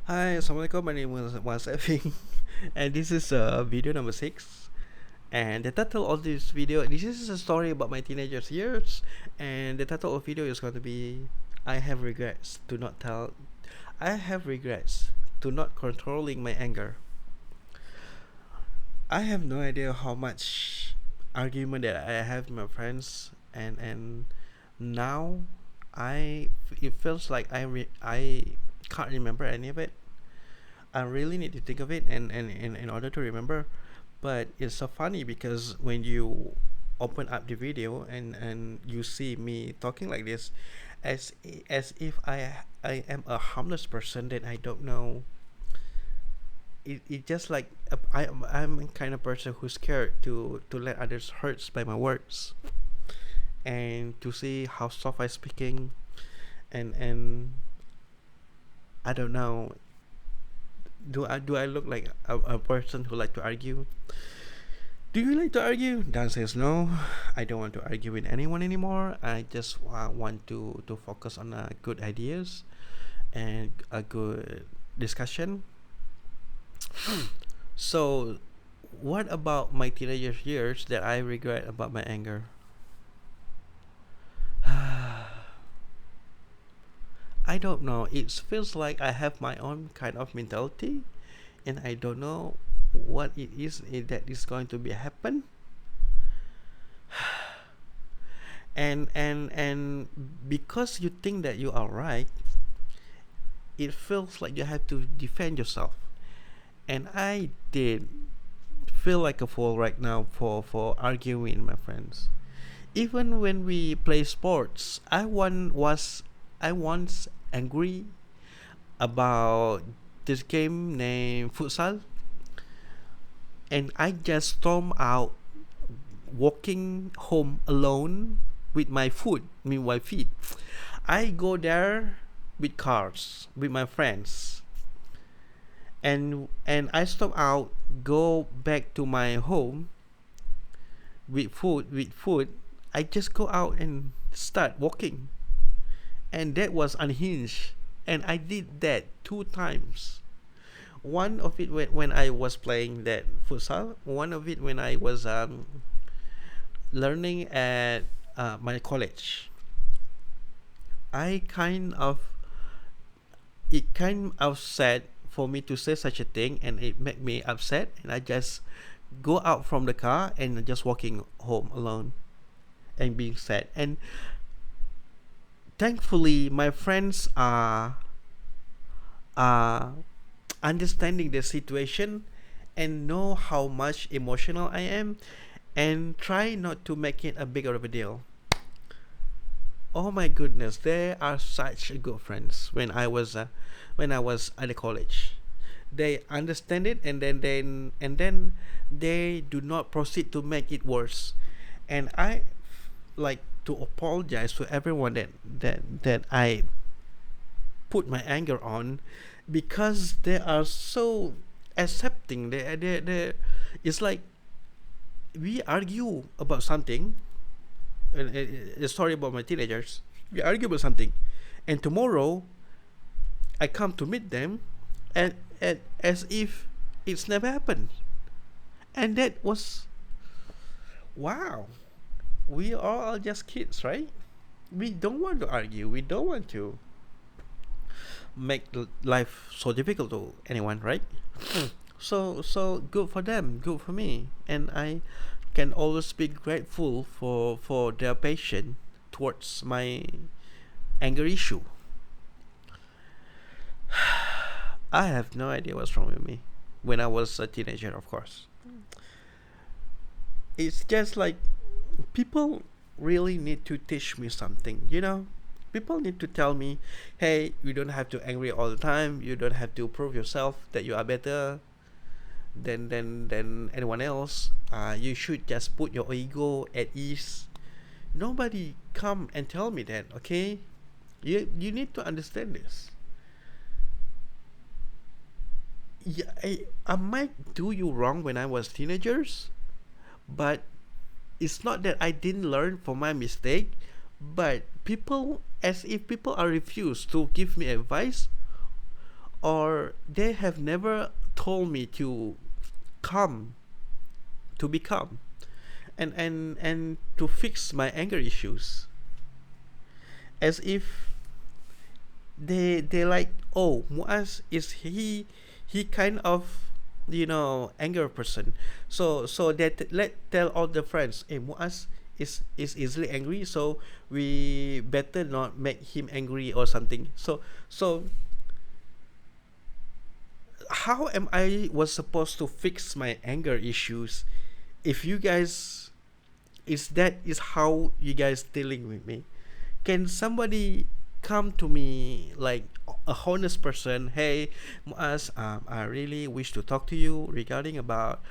Hi, Assalamualaikum. My name is Was Effing, and this is video number 6. And the title of this video, this is a story about my teenagers years, and the title of video is going to be I have regrets to not tell. I have regrets to not controlling my anger. I have no idea how much argument that I have with my friends, and now it feels like I can't remember any of it. I really need to think of it and in order to remember. But it's so funny because when you open up the video and you see me talking like this, as if I am a harmless person that I don't know. It just like I'm a kind of person who's scared to let others hurts by my words and to see how soft I speaking and I don't know. Do I look like a person who like to argue? Do you like to argue? Dan says no. I don't want to argue with anyone anymore. I just want to focus on good ideas and a good discussion. So, what about my teenager years that I regret about my anger? I don't know. It feels like I have my own kind of mentality, and I don't know what it is that is going to be happen. And because you think that you are right, it feels like you have to defend yourself. And I did feel like a fool right now for arguing with my friends. Even when we play sports, I once angry about this game named futsal, and I just stormed out, walking home alone with my foot, my feet. I go there with cars with my friends, and I stop out, go back to my home with food. I just go out and start walking, and that was unhinged. And I did that 2 times. One of it when I was playing that futsal. One of it when I was learning at my college. I kind of it kind of sad for me to say such a thing, and it made me upset. And I just go out from the car and just walking home alone and being sad. And thankfully, my friends are understanding the situation and know how much emotional I am and try not to make it a bigger of a deal. Oh my goodness, they are such good friends when I was at the college. They understand it, and then they do not proceed to make it worse. And I like to apologize to everyone that I put my anger on, because they are so accepting. They it's like we argue about something. A story about my teenagers. We argue about something, and tomorrow I come to meet them, and as if it's never happened. And that was wow. We are all just kids, right? We don't want to argue. We don't want to make life so difficult to anyone, right? So good for them, good for me, and I can always be grateful for their patience towards my anger issue. I have no idea what's wrong with me when I was a teenager, of course. It's just like people really need to teach me something, you know? People need to tell me, hey, you don't have to angry all the time. You don't have to prove yourself that you are better than anyone else. You should just put your ego at ease. Nobody come and tell me that, okay? You need to understand this. Yeah, I might do you wrong when I was teenagers, but it's not that I didn't learn from my mistake, but people, as if people are refused to give me advice, or they have never told me to come, to become, and to fix my anger issues, as if they like, oh, Muaz is he kind of, anger person, so that let tell all the friends, hey, Muaz is easily angry, so we better not make him angry or something. So how am I was supposed to fix my anger issues if you guys is how you guys dealing with me? Can somebody come to me like a honest person? Hey, Muaz, I really wish to talk to you regarding about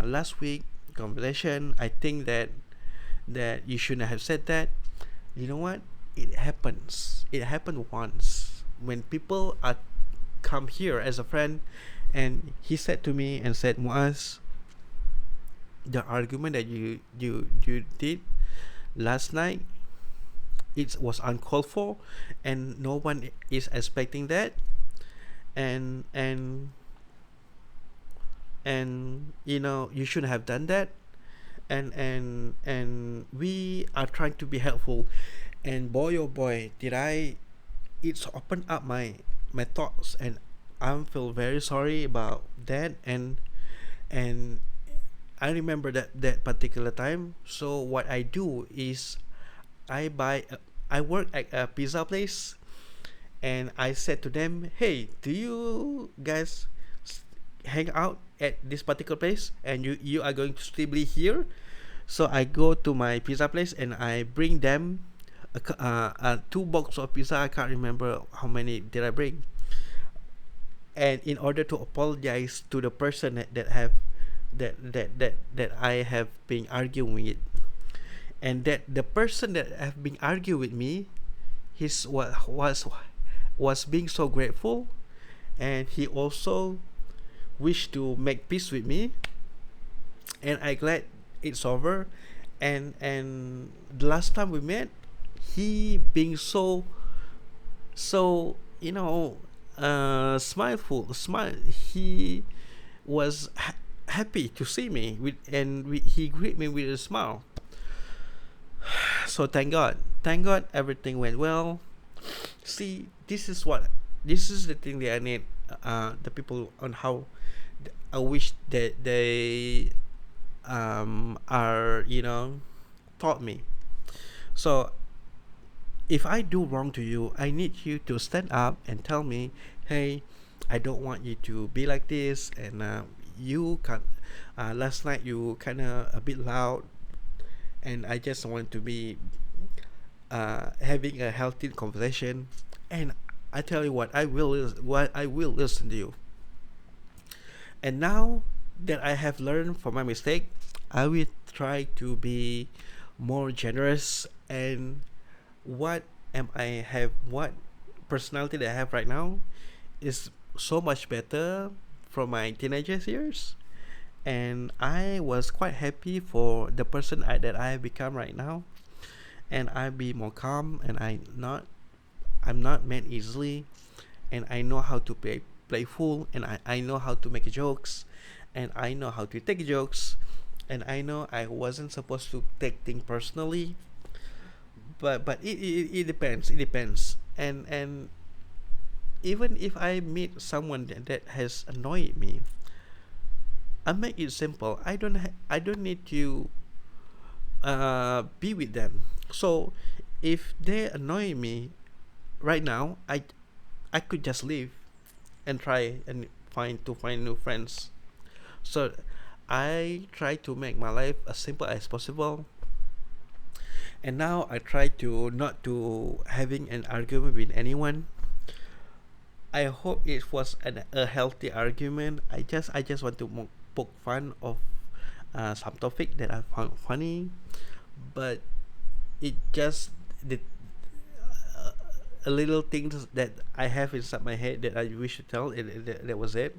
last week conversation. I think that you shouldn't have said that. You know what? It happens. It happened once when people are come here as a friend, and he said to me and said, Muaz, the argument that you did last night, it was uncalled for, and no one is expecting that, and you shouldn't have done that, and we are trying to be helpful. And boy, oh boy, did I it's opened up my thoughts, and I feel very sorry about that. And I remember that particular time. So what I do is I buy I work at a pizza place, and I said to them, hey, do you guys hang out at this particular place, and you are going to stay here? So I go to my pizza place and I bring them two box of pizza. I can't remember how many did I bring, and in order to apologize to the person that have that I have been arguing with, and that the person that have been arguing with me, his was being so grateful, and he also wished to make peace with me, and I glad it's over. And the last time we met, he being so smile, he was happy to see me with, and he greeted me with a smile. So thank god everything went well. See, this is the thing that I need, the people on how I wish that they are taught me. So if I do wrong to you, I need you to stand up and tell me, hey, I don't want you to be like this, and you can last night you kind of a bit loud, and I just want to be having a healthy conversation. And I tell you what I will listen to you. And now that I have learned from my mistake, I will try to be more generous. And what personality that I have right now is so much better from my teenagers years, and I was quite happy for the person that I have become right now. And I be more calm, and I'm not mad easily, and I know how to play playful, and I know how to make jokes, and I know how to take jokes, and I know I wasn't supposed to take things personally, but it depends. It depends. And even if I meet someone that has annoyed me, I make it simple. I don't need to be with them. So if they annoy me right now, I could just leave and try and find new friends. So I try to make my life as simple as possible. And now I try to not to having an argument with anyone. I hope it was a healthy argument. I just want to poke fun of some topic that I found funny, but it just the a little things that I have inside my head that I wish to tell. That was it,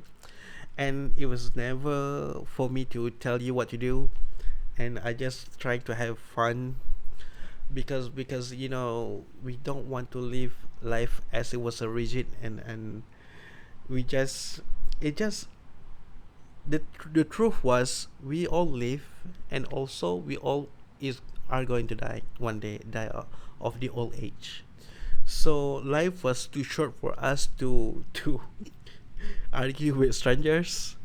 and it was never for me to tell you what to do. And I just try to have fun, because we don't want to live life as it was a rigid, and we just it just the truth was we all live, and also we all is are going to die one day, die of the old age. So life was too short for us to argue with strangers,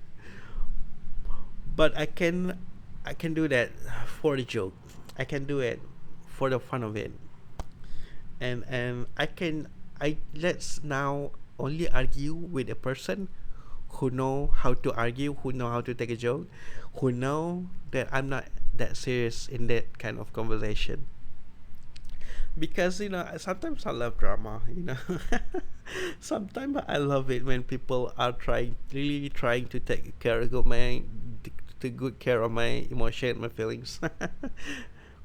but I can do that for the joke. I can do it for the fun of it, and I let's now only argue with a person who know how to argue, who know how to take a joke, who know that I'm not that serious in that kind of conversation. Because sometimes I love drama. Sometimes I love it when people are really trying to take care of to good care of my emotion, my feelings,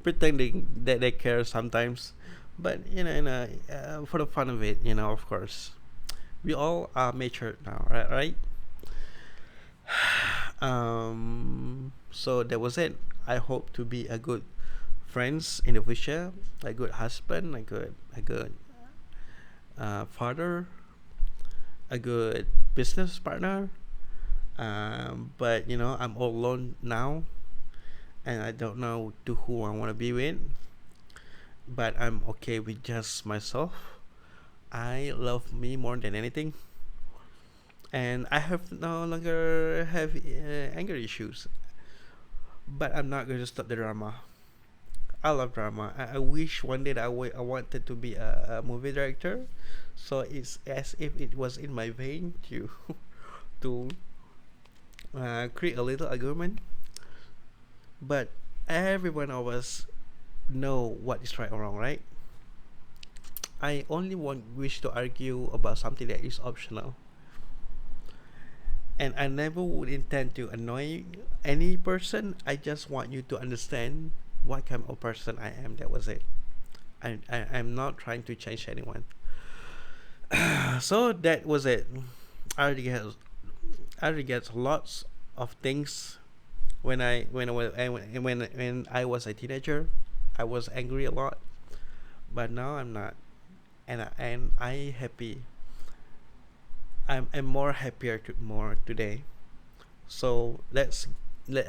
pretending that they care sometimes. But for the fun of it, of course, we all are mature now, right? Right. So that was it. I hope to be a good friends in the future, a good husband, a good father, a good business partner. But I'm all alone now, and I don't know to who I want to be with. But I'm okay with just myself. I love me more than anything, and I have no longer have anger issues. But I'm not going to stop the drama. I love drama. I wish one day that I wanted to be a movie director. So it's as if it was in my vein to to create a little argument. But every one of us know what is right or wrong, right? I only want wish to argue about something that is optional, and I never would intend to annoy any person. I just want you to understand what kind of person I am. That was it. I'm not trying to change anyone. So that was it. I already has I already get lots of things when I was a teenager. I was angry a lot, but now I'm not, and I happy. I'm more happier more today. So let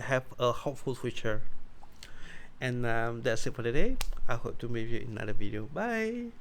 have a hopeful future. And that's it for today. I hope to meet you in another video. Bye.